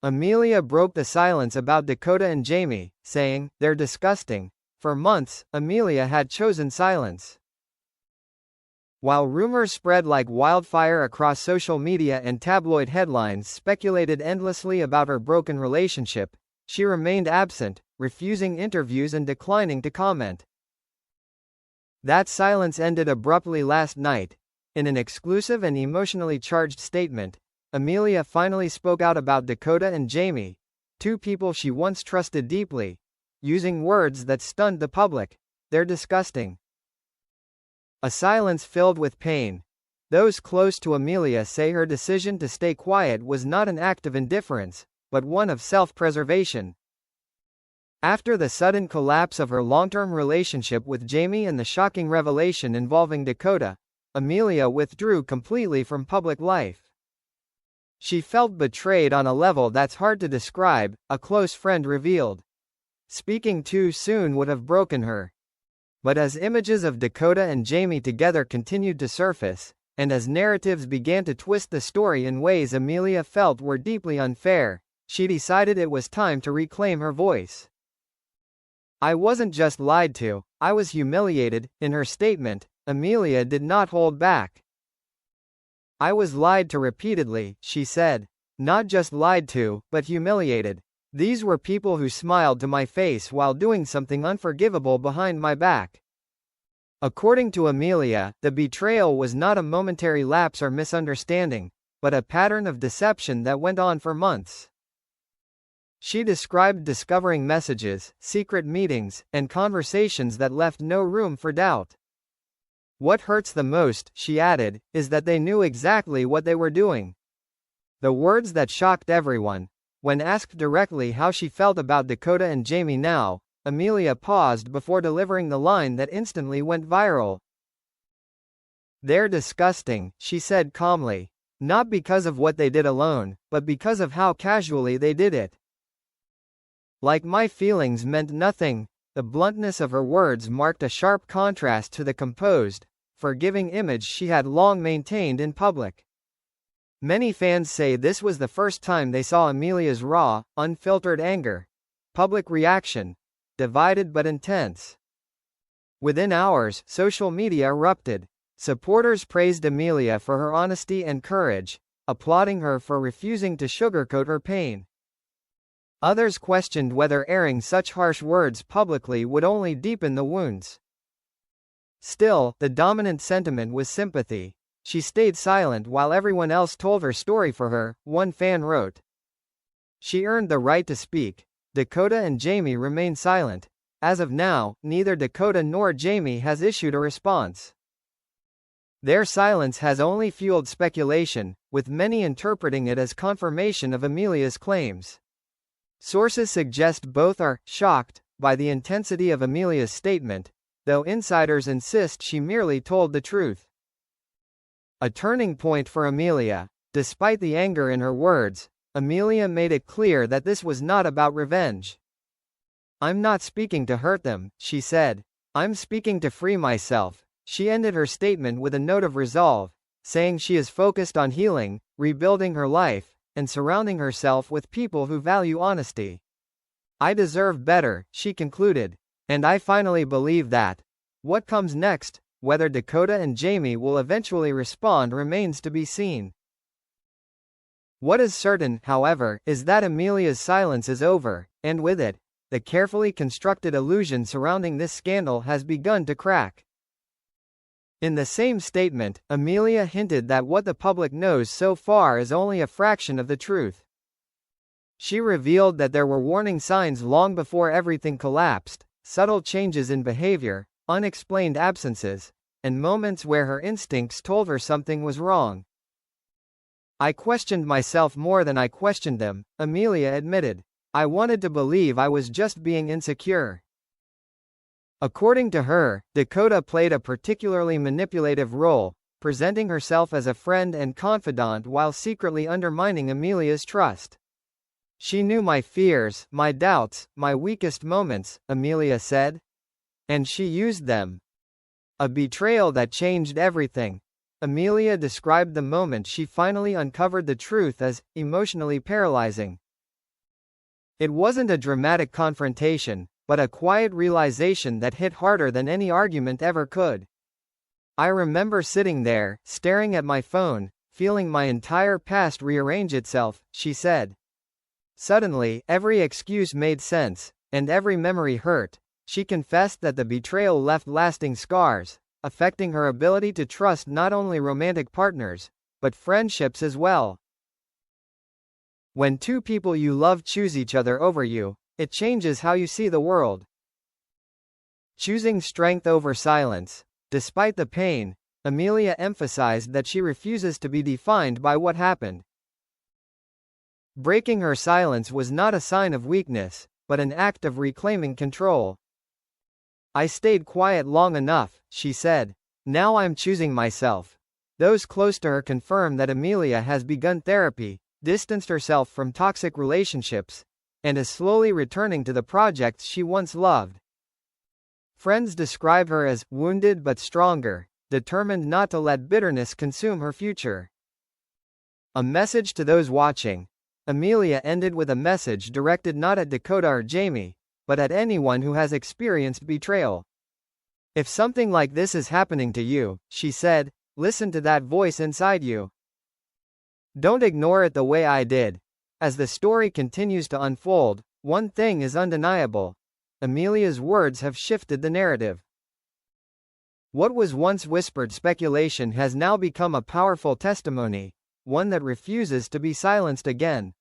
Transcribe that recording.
Amelia broke the silence about Dakota and Jamie, saying, "They're disgusting." For months, Amelia had chosen silence. While rumors spread like wildfire across social media and tabloid headlines speculated endlessly about her broken relationship, she remained absent, refusing interviews and declining to comment. That silence ended abruptly last night. In an exclusive and emotionally charged statement, Amelia finally spoke out about Dakota and Jamie, two people she once trusted deeply, using words that stunned the public. "They're disgusting." A silence filled with pain. Those close to Amelia say her decision to stay quiet was not an act of indifference, but one of self-preservation. After the sudden collapse of her long-term relationship with Jamie and the shocking revelation involving Dakota, Amelia withdrew completely from public life. She felt betrayed on a level that's hard to describe, a close friend revealed. Speaking too soon would have broken her. But as images of Dakota and Jamie together continued to surface, and as narratives began to twist the story in ways Amelia felt were deeply unfair, she decided it was time to reclaim her voice. "I wasn't just lied to, I was humiliated." In her statement, Amelia did not hold back. "I was lied to repeatedly," she said. "Not just lied to, but humiliated. These were people who smiled to my face while doing something unforgivable behind my back." According to Amelia, the betrayal was not a momentary lapse or misunderstanding, but a pattern of deception that went on for months. She described discovering messages, secret meetings, and conversations that left no room for doubt. "What hurts the most," she added, "is that they knew exactly what they were doing." The words that shocked everyone. When asked directly how she felt about Dakota and Jamie now, Amelia paused before delivering the line that instantly went viral. "They're disgusting," she said calmly. "Not because of what they did alone, but because of how casually they did it. Like my feelings meant nothing." The bluntness of her words marked a sharp contrast to the composed, forgiving image she had long maintained in public. Many fans say this was the first time they saw Amelia's raw, unfiltered anger. Public reaction. Divided but intense. Within hours, social media erupted. Supporters praised Amelia for her honesty and courage, applauding her for refusing to sugarcoat her pain. Others questioned whether airing such harsh words publicly would only deepen the wounds. Still, the dominant sentiment was sympathy. "She stayed silent while everyone else told her story for her," one fan wrote. "She earned the right to speak." Dakota and Jamie remain silent. As of now, neither Dakota nor Jamie has issued a response. Their silence has only fueled speculation, with many interpreting it as confirmation of Amelia's claims. Sources suggest both are shocked by the intensity of Amelia's statement, though insiders insist she merely told the truth. A turning point for Amelia. Despite the anger in her words, Amelia made it clear that this was not about revenge. "I'm not speaking to hurt them," she said. "I'm speaking to free myself." She ended her statement with a note of resolve, saying she is focused on healing, rebuilding her life, and surrounding herself with people who value honesty. "I deserve better," she concluded. "And I finally believe that." What comes next, whether Dakota and Jamie will eventually respond, remains to be seen. What is certain, however, is that Amelia's silence is over, and with it, the carefully constructed illusion surrounding this scandal has begun to crack. In the same statement, Amelia hinted that what the public knows so far is only a fraction of the truth. She revealed that there were warning signs long before everything collapsed, subtle changes in behavior, unexplained absences, and moments where her instincts told her something was wrong. "I questioned myself more than I questioned them," Amelia admitted. "I wanted to believe I was just being insecure." According to her, Dakota played a particularly manipulative role, presenting herself as a friend and confidant while secretly undermining Amelia's trust. "She knew my fears, my doubts, my weakest moments," Amelia said. "And she used them." A betrayal that changed everything. Amelia described the moment she finally uncovered the truth as emotionally paralyzing. It wasn't a dramatic confrontation, but a quiet realization that hit harder than any argument ever could. I remember sitting there, staring at my phone, feeling my entire past rearrange itself, she said. Suddenly, every excuse made sense, and every memory hurt. She confessed that the betrayal left lasting scars, affecting her ability to trust not only romantic partners, but friendships as well. When two people you love choose each other over you, it changes how you see the world. Choosing strength over silence. Despite the pain, Amelia emphasized that she refuses to be defined by what happened. Breaking her silence was not a sign of weakness, but an act of reclaiming control. I stayed quiet long enough, she said. Now I'm choosing myself. Those close to her confirm that Amelia has begun therapy, distanced herself from toxic relationships, and is slowly returning to the projects she once loved. Friends describe her as wounded but stronger, determined not to let bitterness consume her future. A message to those watching. Amelia ended with a message directed not at Dakota or Jamie, but at anyone who has experienced betrayal. If something like this is happening to you, she said, listen to that voice inside you. Don't ignore it the way I did. As the story continues to unfold, one thing is undeniable. Amelia's words have shifted the narrative. What was once whispered speculation has now become a powerful testimony, one that refuses to be silenced again.